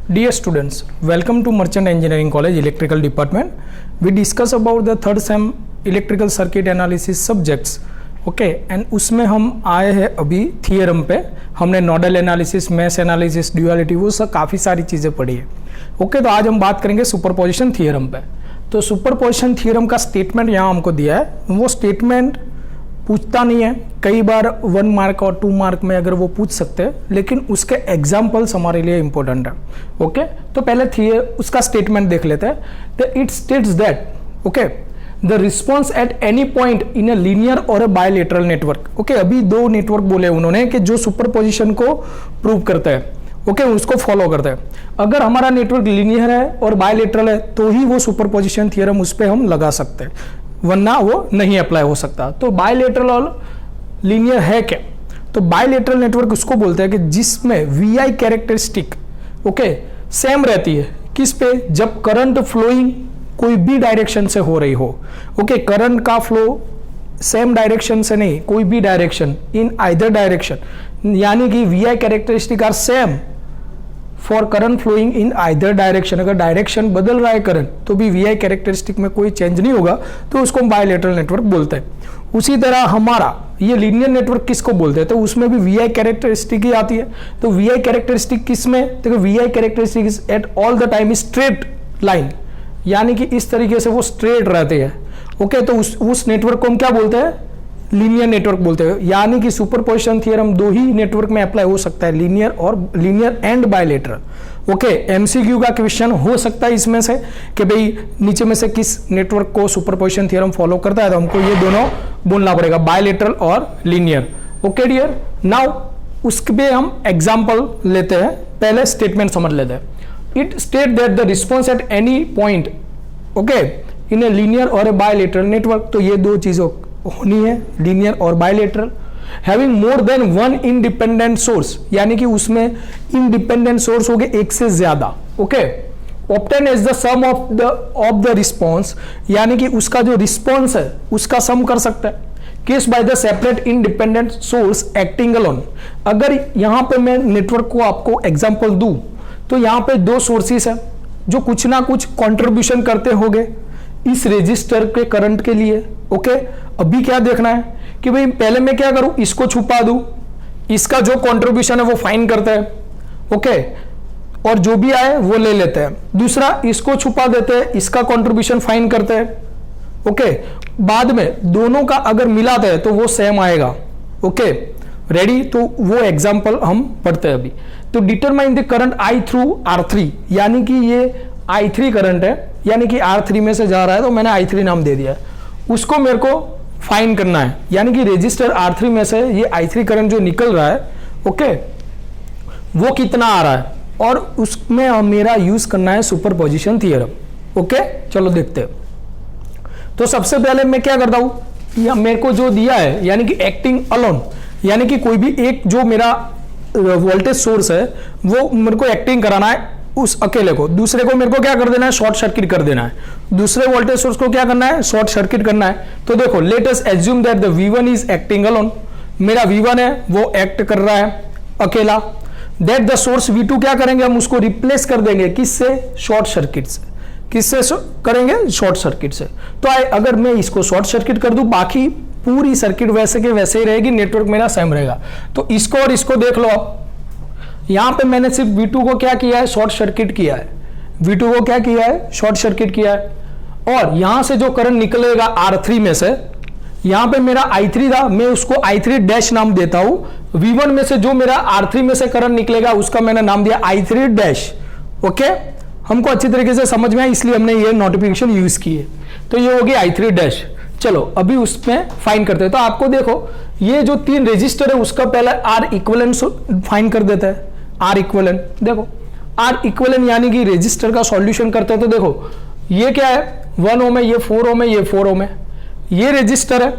Dear students, welcome to Merchant Engineering College Electrical Department. We discuss about the third sem electrical circuit analysis subjects. Okay and उसमें हम आए हैं अभी theorem पे. हमने nodal analysis, mesh analysis, duality, वो सब काफ़ी सारी चीज़ें पढ़ी है. ओके तो आज हम बात करेंगे सुपरपोजिशन थियरम पे. तो सुपरपोजिशन थियरम का स्टेटमेंट यहाँ हमको दिया है. वो स्टेटमेंट पूछता नहीं है, कई बार 1 मार्क और 2 मार्क में अगर वो पूछ सकते हैं, लेकिन उसके एग्जाम्पल्स हमारे लिए इंपॉर्टेंट है. ओके तो पहले उसका स्टेटमेंट देख लेते हैं. तो it states that okay the response at any point in a linear और अ बायलेटरल नेटवर्क. ओके अभी दो नेटवर्क बोले उन्होंने कि जो सुपरपोजिशन को प्रूव करते हैं, ओके उसको फॉलो करते हैं. अगर हमारा नेटवर्क लीनियर है और बायलेटरल है तो ही वो सुपरपोजिशन थियरम उस पर हम लगा सकते हैं, वरना वो नहीं अप्लाई हो सकता. तो बायलेटरल और लीनियर है क्या? तो बायलेटरल नेटवर्क उसको बोलते हैं कि जिसमें वीआई कैरेक्टरिस्टिक ओके सेम रहती है. किस पे? जब करंट फ्लोइंग कोई भी डायरेक्शन से हो रही हो. ओके करंट का फ्लो सेम डायरेक्शन से नहीं, कोई भी डायरेक्शन, इन आइदर डायरेक्शन, यानी कि VI characteristic are same for current flowing in either direction. अगर डायरेक्शन बदल रहा है करंट तो भी वीआई कैरेक्टरिस्टिक में कोई चेंज नहीं होगा, तो उसको हम बायलेटरल नेटवर्क बोलते हैं. उसी तरह हमारा ये लीनियर नेटवर्क किसको बोलते हैं? तो उसमें भी वीआई कैरेक्टरिस्टिक ही आती है. तो वीआई कैरेक्टरिस्टिक किसमें? देखो VI characteristic is at all the time straight line, यानी कि इस तरीके से वो स्ट्रेट रहते हैं. ओके तो उस नेटवर्क को हम क्या बोलते हैं? लीनियर नेटवर्क बोलते हैं. यानी कि सुपरपोजिशन थियरम दो ही नेटवर्क में अप्लाई हो सकता है, linear and bilateral. Okay MCQ का क्वेश्चन हो सकता है इसमें से कि भाई नीचे में से किस नेटवर्क को सुपरपोजिशन थियरम फॉलो करता है, तो हमको ये दोनों बोलना पड़ेगा, बायलेटरल और लीनियर. ओके डियर, नाउ उसके पे हम एग्जांपल लेते हैं. पहले स्टेटमेंट समझ लेते हैं. It state that the response at any point okay in a linear और ए बायलेटरल नेटवर्क. तो ये दो चीजों होनी है, लीनियर और bilateral. Having more than one independent source, यानी कि उसमें इंडिपेंडेंट सोर्स हो गए एक से ज्यादा. Okay obtain as the sum of the response, यानी कि उसका जो रिस्पॉन्स है उसका सम कर सकता है. Case by the separate independent source acting alone. अगर यहां पे मैं नेटवर्क को आपको एग्जांपल दूं तो यहां पे दो सोर्सेस है जो कुछ ना कुछ कंट्रीब्यूशन करते होंगे इस रेजिस्टर के करंट के लिए. ओके अभी क्या देखना है कि भाई पहले मैं क्या करूं, इसको छुपा दूं, इसका जो कंट्रीब्यूशन है वो फाइन करते हैं. ओके और जो भी आए वो ले लेते हैं. दूसरा इसको छुपा देते हैं, इसका कंट्रीब्यूशन फाइन करते हैं. ओके बाद में दोनों का अगर मिलाते हैं तो वो सेम आएगा. Okay ready? तो वो एग्जांपल हम पढ़ते हैं अभी. तो determine the current I through R3, यानी कि ये I3 करंट है, यानी कि R3 में से जा रहा है तो मैंने I3 नाम दे दिया है. उसको मेरे को फाइन करना है, यानी कि रजिस्टर R3 में से ये I3 करंट जो निकल रहा है ओके वो कितना आ रहा है, और उसमें मेरा यूज करना है सुपरपोजिशन थियरम. ओके चलो देखते हैं. तो सबसे पहले मैं क्या करता हूं, मेरे को जो दिया है यानी कि एक्टिंग अलोन, यानी कि कोई भी एक जो मेरा वोल्टेज सोर्स है वो मेरे को एक्टिंग कराना है उस अकेले को. दूसरे को मेरे को क्या कर देना है? शॉर्ट सर्किट कर देना है. दूसरे वोल्टेज सोर्स को क्या करना है? शॉर्ट सर्किट करना है. तो देखो let us assume that the V1 is acting alone. मेरा V1 है वो एक्ट कर रहा है अकेला. दैट द सोर्स V2 क्या करेंगे? हम उसको रिप्लेस कर देंगे किससे? शॉर्ट सर्किट से. किससे करेंगे? शॉर्ट सर्किट से. तो अगर मैं इसको शॉर्ट सर्किट कर दूं, बाकी पूरी सर्किट वैसे के वैसे ही रहेगी, नेटवर्क मेरा सेम रहेगा. तो इसको और इसको देख लो आप. यहां पे मैंने सिर्फ V2 को क्या किया है? शॉर्ट सर्किट किया है. V2 को क्या किया है? शॉर्ट सर्किट किया है. और यहां से जो करंट निकलेगा R3 में से, यहां पे मेरा I3 था, मैं उसको I3 डैश नाम देता हूं. V1 में से जो मेरा R3 में से करंट निकलेगा उसका मैंने नाम दिया I3 डैश. ओके हमको अच्छी तरीके से समझ में आया, इसलिए हमने ये नोटिफिकेशन यूज की है. तो ये होगी I3 डैश. चलो अभी उसमें फाइन करते हैं. तो आपको देखो ये जो 3 रेजिस्टर है उसका पहले R इक्विवेलेंट फाइन कर देता है. R इक्विवेलेंट देखो, R इक्विवेलेंट यानी कि रेजिस्टर का सॉल्यूशन करते हैं. तो देखो ये क्या है? 1 ओम है, ये 4 ओम है, ये 4 ओम है. ये रेजिस्टर है,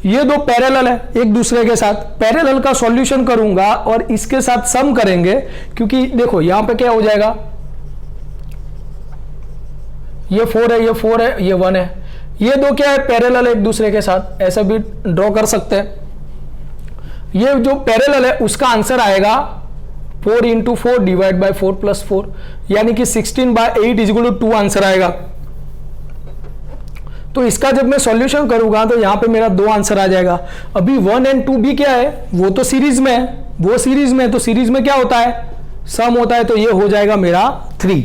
ये दो पैरेलल है एक दूसरे के साथ. पैरेलल का सॉल्यूशन करूंगा और इसके साथ सम करेंगे, क्योंकि देखो यहां पे क्या हो जाएगा, ये 4 है, ये 4 है, ये 1 है. ये दो क्या है? पैरेलल एक दूसरे के साथ. ऐसा भी ड्रॉ कर सकते हैं. ये जो पैरेलल है उसका आंसर आएगा 4 इंटू 4 डिवाइड बाय 4 प्लस 4, यानी कि 16/8 इज इक्वल टू 2 आंसर आएगा। तो इसका जब मैं सॉल्यूशन करूंगा तो यहां पे मेरा 2 आंसर आ जाएगा। अभी 1 एंड 2 भी क्या है, वो तो सीरीज में है, वो सीरीज में है, तो सीरीज में क्या होता है, सम होता है, तो ये हो जाएगा मेरा 3।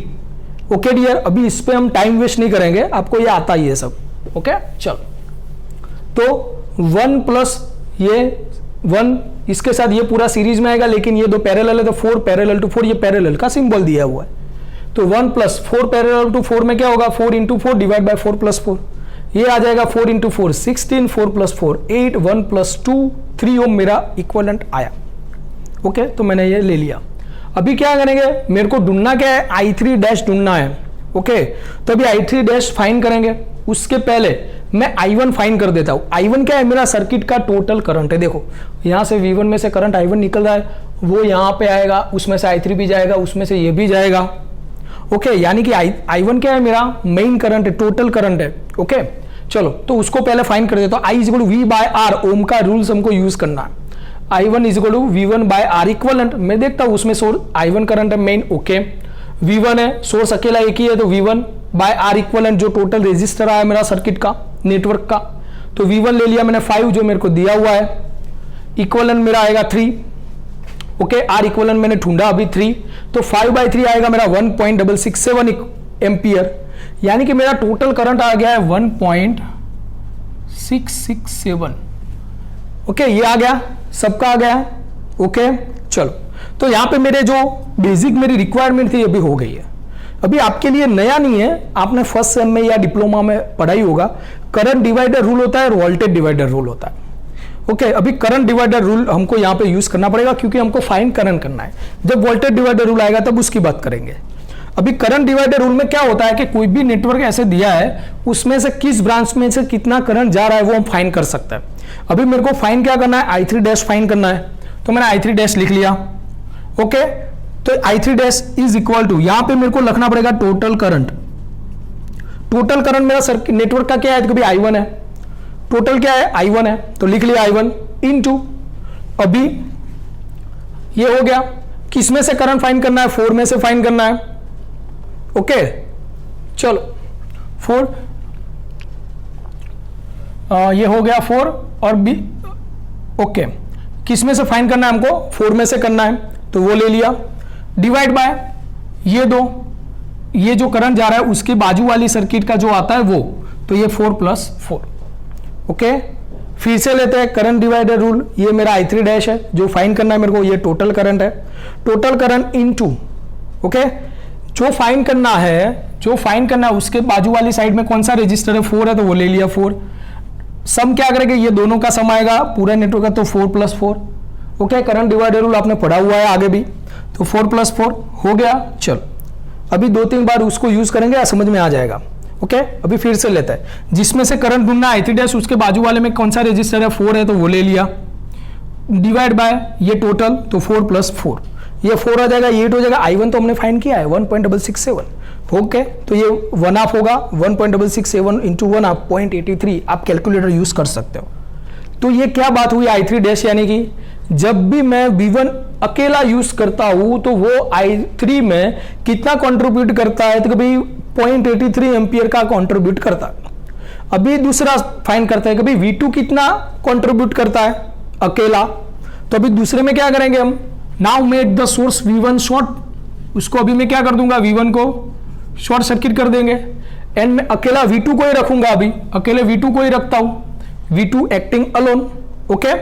ओके डियर, अभी इस पे हम टाइम वेस्ट नहीं करेंगे, आपको ये आता ही है सब। ओके चलो, तो 1 प्लस ये 1 इसके साथ ये पूरा सीरीज में आएगा, लेकिन ये 2 पैरेलल है तो 4 पैरेलल टू 4, ये पैरेलल का सिंबल दिया हुआ है। तो 1 प्लस 4 पैरेलल टू 4 में क्या होगा, 4 इंटू 4 डिवाइड बाय 4 प्लस 4, ये आ जाएगा 4 इंटू 4 16, 4 प्लस 4 8, 1 प्लस 2 3 ओम मेरा इक्वलेंट आया। ओके, तो मैंने ये ले लिया। अभी क्या करेंगे, मेरे को ढूंढना क्या है, I3 डैश ढूंढना है। ओके, तो अभी I3 डैश फाइंड करेंगे, उसके पहले मैं I1 फाइंड कर देता हूं। I1 क्या है, मेरा सर्किट का टोटल करंट है। देखो यहां से V1 में से करंट I1 निकल रहा है, वो यहां पे आएगा, उसमें से I3 भी जाएगा, उसमें से ये भी जाएगा। ओके, यानी कि I1 क्या है, मेरा मेन करंट है, टोटल करंट है। ओके चलो, तो उसको पहले फाइंड कर देता हूं। I is V by R, Ohm का रूल्स हमको यूज करना है। I1 is V1 bye R equivalent, मैं देखता हूं उसमें सोर्स I1 करंट है मेन। ओके, V1 है, सोर्स अकेला एक ही है, तो V1 बाय R इक्वलेंट जो टोटल रेजिस्टर आया मेरा सर्किट का, नेटवर्क का, तो V1 ले लिया मैंने 5 जो मेरे को दिया हुआ है, इक्वलेंट मेरा आएगा 3। ओके, R इक्वलेंट मैंने ढूंढा अभी 3, तो 5/3 आएगा मेरा 1.667 एम्पियर, यानी कि मेरा टोटल करंट आ गया है 1.667। ओके, ये आ गया, सबका आ गया। ओके चलो, तो यहां पे मेरे जो बेसिक मेरी रिक्वायरमेंट थी अभी हो गई है। अभी आपके लिए नया नहीं है, आपने फर्स्ट सेम में या डिप्लोमा में पढ़ाई होगा, करंट डिवाइडर रूल होता है और वोल्टेज डिवाइडर रूल होता है। ओके, अभी करंट डिवाइडर रूल हमको यहां पे यूज करना पड़ेगा, क्योंकि हमको फाइंड करंट करना है। जब वोल्टेज डिवाइडर रूल आएगा तब उसकी बात करेंगे। अभी करंट डिवाइडर रूल में क्या होता है कि कोई भी नेटवर्क ऐसे दिया है, उसमें से किस ब्रांच में से कितना करंट जा रहा है वो हम फाइंड कर सकते हैं। अभी मेरे को फाइंड क्या करना है, I3 डैश फाइंड करना है, तो मैंने I3 डैश लिख लिया। ओके, तो I3 dash is equal to, यहां पे मेरे को लिखना पड़ेगा टोटल करंट। टोटल करंट मेरा सर्किट नेटवर्क का क्या है, तो कभी I1 है, टोटल क्या है I1 है, तो लिख लिया I1 इनटू, अभी ये हो गया, किस में से करंट फाइंड करना है, 4 में से फाइंड करना है। ओके चलो 4, ये हो गया 4 और बी। ओके, किस में से फाइंड करना है हमको, 4 में से करना है, तो वो ले लिया, डिवाइड बाय ये 2, ये जो करंट जा रहा है उसके बाजू वाली सर्किट का जो आता है वो, तो ये 4 प्लस 4। ओके, फिर से लेते हैं करंट डिवाइडर रूल। ये मेरा I3 डैश है, जो फाइंड करना है मेरे को, ये टोटल करंट है, टोटल करंट इनटू। ओके, जो फाइंड करना है उसके बाजू वाली साइड में कौन सा रजिस्टर है, 4 है, तो वो ले लिया 4। सम क्या करेंगे, ये दोनों का सम आएगा पूरा नेटवर्क का, तो 4 plus 4। Okay, current divider rule आपने पढ़ा हुआ है आगे भी, तो 4 प्लस 4 हो गया। चलो, अभी 2-3 बार उसको यूज करेंगे, समझ में आ जाएगा। ओके, अभी फिर से लेते हैं, जिसमें से करंट ढूंढना है I3 डैश, उसके बाजू वाले में कौन सा रजिस्टर है, 4 है, तो वो ले लिया, डिवाइड बाय ये टोटल, तो 4 प्लस 4, ये 4 आ जाएगा, 8 हो जाएगा। I1 तो हमने फाइंड किया है 1.667। ओके, तो ये 1 हाफ होगा, 1.667 इंटू 1 हाफ 0.83, आप कैलकुलेटर यूज कर सकते हो। तो ये क्या बात हुई I3 डैश, यानी कि जब भी मैं V1 अकेला यूज करता हूं तो वो I3 में कितना कंट्रीब्यूट करता है, तो कभी 0.83 एम्पियर का कंट्रीब्यूट करता है। अभी दूसरा फाइंड करते हैं, कभी V2 कितना कंट्रीब्यूट करता है अकेला, तो अभी दूसरे में क्या करेंगे हम, now make the source V1 short, उसको अभी मैं क्या कर दूंगा, V1 को शॉर्ट सर्किट कर देंगे, एंड मैं अकेला V2 को ही रखूंगा, अभी अकेले V2 को ही रखता हूं, V2 एक्टिंग अलोन। ओके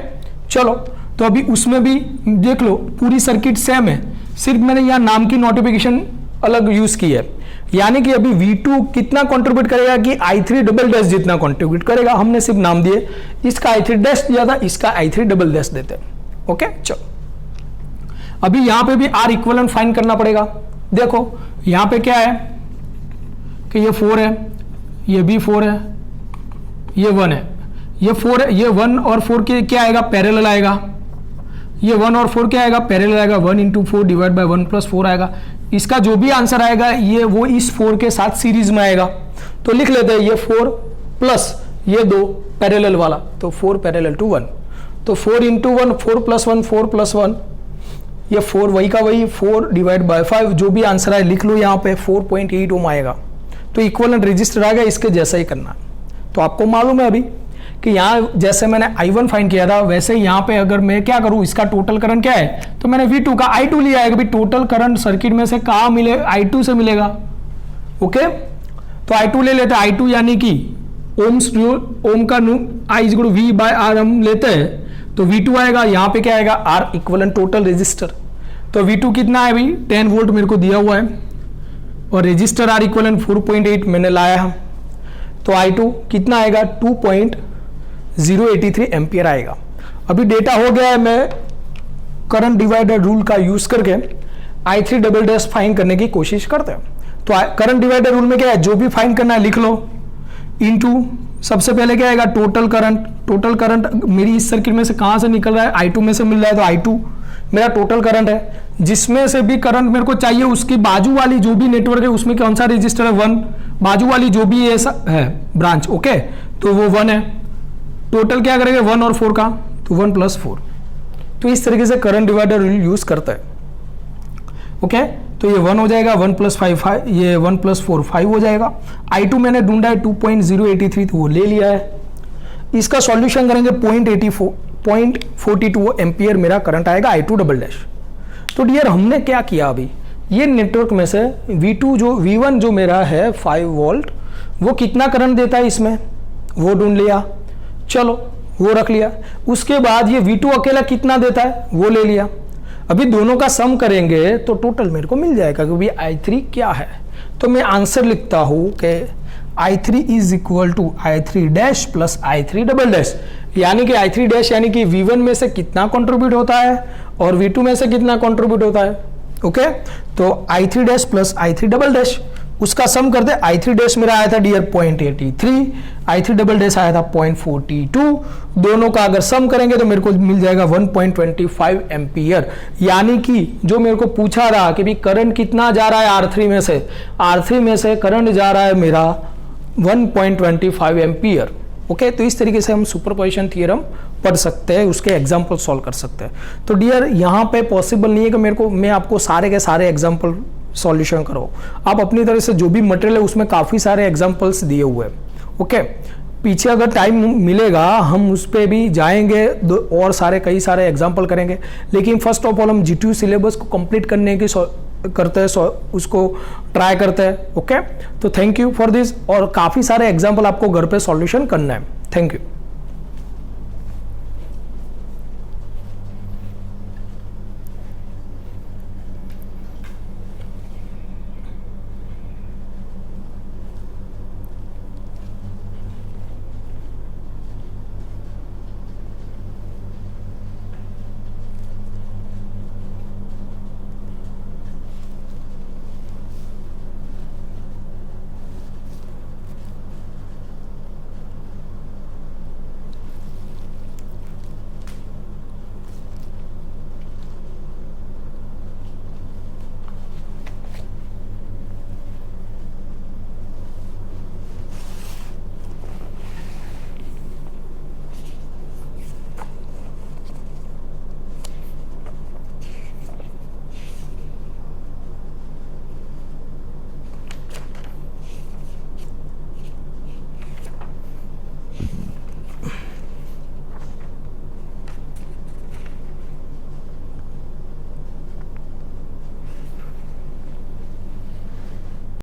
चलो, तो अभी उसमें भी देख लो पूरी सर्किट सेम है, सिर्फ मैंने यहां नाम की नोटिफिकेशन अलग यूज की है, यानी कि अभी V2 कितना कंट्रीब्यूट करेगा कि I3 डबल डैश जितना कंट्रीब्यूट करेगा। हमने सिर्फ नाम दिए, इसका I3 डैश दिया था, इसका I3 डबल डैश देते हैं। ओके चलो, अभी यहां पे भी R इक्विवेलेंट फाइंड करना पड़ेगा। देखो यहां पे क्या है कि ये 4 है, ये भी 4 है, ये 1 है, ये 4 है, ये 1 और 4 के क्या आएगा, पैरेलल आएगा, ये 1 और 4 क्या आएगा, पैरेलल आएगा, 1 इंटू 4 डिवाइड बाय 1 प्लस 4 आएगा। इसका जो भी आंसर आएगा ये वो इस 4 के साथ सीरीज में आएगा, तो लिख लेते हैं ये 4 प्लस ये 2 पैरेलल वाला, तो 4 पैरेलल टू 1, तो 4 इंटू 1 4 प्लस 1 4 प्लस 1, ये 4 वही का वही 4 डिवाइड बाय 5, जो भी आंसर है लिख लो यहाँ पे 4.8 ओम आएगा। तो इक्विवेलेंट रेजिस्टर आ गया, इसके जैसा ही करना। तो आपको मालूम है अभी कि यहाँ जैसे मैंने I1 फाइंड किया था, वैसे यहाँ पे अगर मैं क्या करूँ, इसका टोटल करंट क्या है, तो मैंने V2 का I2 लिया है कि टोटल करंट सर्किट में से कहाँ मिले, I2 से मिलेगा। ओके, तो I2 ले लेते हैं, I2 यानी कि ओम्स जो ओम का I/V/R हम लेते हैं, तो V2 आएगा, यहाँ पे क्या आएगा, R इक्विवेलेंट टोटल रेजिस्टर। तो V2 कितना है भाई, 10 वोल्ट मेरे को दिया हुआ है, और रेजिस्टर R इक्विवेलेंट 4.8 मैंने लाया है, तो I2 कितना आएगा, 2.083 एम्पियर आएगा। अभी डेटा हो गया है, मैं करंट डिवाइडर रूल का यूज करके I3 डबल डैश फाइंड करने की कोशिश करते हैं। तो करंट डिवाइडर रूल में क्या है, जो भी फाइंड करना है लिख लो, इनटू सबसे पहले क्या आएगा, टोटल करंट। टोटल करंट मेरी इस सर्किट में से कहां से निकल रहा है, I2 में से मिल रहा है, तो I2 मेरा टोटल करंट है। जिसमें से भी करंट मेरे को चाहिए, उसकी बाजू वाली जो भी नेटवर्क है उसमें कौन सा रजिस्टर है, 1, बाजू वाली जो भी ऐसा है ब्रांच, ओके, तो वो 1 है। टोटल क्या करेंगे, 1 और 4 का, तो 1 + 4। तो इस तरीके से करंट डिवाइडर रूल यूज करता है। ओके, तो ये 1 हो जाएगा, 1 + 5, ये 1 + 4 5 हो जाएगा। I2 मैंने ढूंढा है 2.083, तो वो ले लिया है। इसका सॉल्यूशन करेंगे 0.42 एम्पियर मेरा करंट आएगा I2 डबल डैश। तो डियर हमने क्या किया, अभी ये नेटवर्क में से V1 जो मेरा है 5 वोल्ट, वो कितना करंट देता है इसमें, वो ढूंढ लिया, चलो वो रख लिया। उसके बाद ये V2 अकेला कितना देता है वो ले लिया। अभी दोनों का सम करेंगे तो टोटल मेरे को मिल जाएगा, क्योंकि I3 क्या है, तो मैं आंसर लिखता हूं कि I3 is equal to I3 dash plus I3 double dash, यानी कि I3 डैश यानी कि V1 में से कितना कंट्रीब्यूट होता है और V2 में से कितना कंट्रीब्यूट होता है। ओके, तो I3 dash plus I3 double dash, उसका सम करते, I3 डैश मेरा आया था डियर 0.83, I3 डबल डैश आया था 0.42, दोनों का अगर सम करेंगे तो मेरे को मिल जाएगा 1.25 एम्पियर। यानी कि जो मेरे को पूछा रहा कि भी करंट कितना जा रहा है R3 में से, R3 में से करंट जा रहा है मेरा 1.25 एम्पियर। ओके, तो इस तरीके से हम सुपरपोजिशन थ्योरम पढ़ सकते हैं, उसके एग्जाम्पल सॉल्व कर सकते हैं। तो डियर यहाँ पे पॉसिबल नहीं है कि मैं आपको सारे के सारे एग्जाम्पल सॉल्यूशन करो, आप अपनी तरह से जो भी मटेरियल है उसमें काफ़ी सारे एग्जाम्पल्स दिए हुए हैं। ओके, पीछे अगर टाइम मिलेगा हम उस पर भी जाएंगे और कई सारे एग्जाम्पल करेंगे, लेकिन फर्स्ट ऑफ ऑल हम GTU सिलेबस को कंप्लीट करने की करते हैं, उसको ट्राई करते हैं। ओके, तो थैंक यू फॉर दिस, और काफ़ी सारे एग्जाम्पल आपको घर पे सॉल्यूशन करना है। Thank you.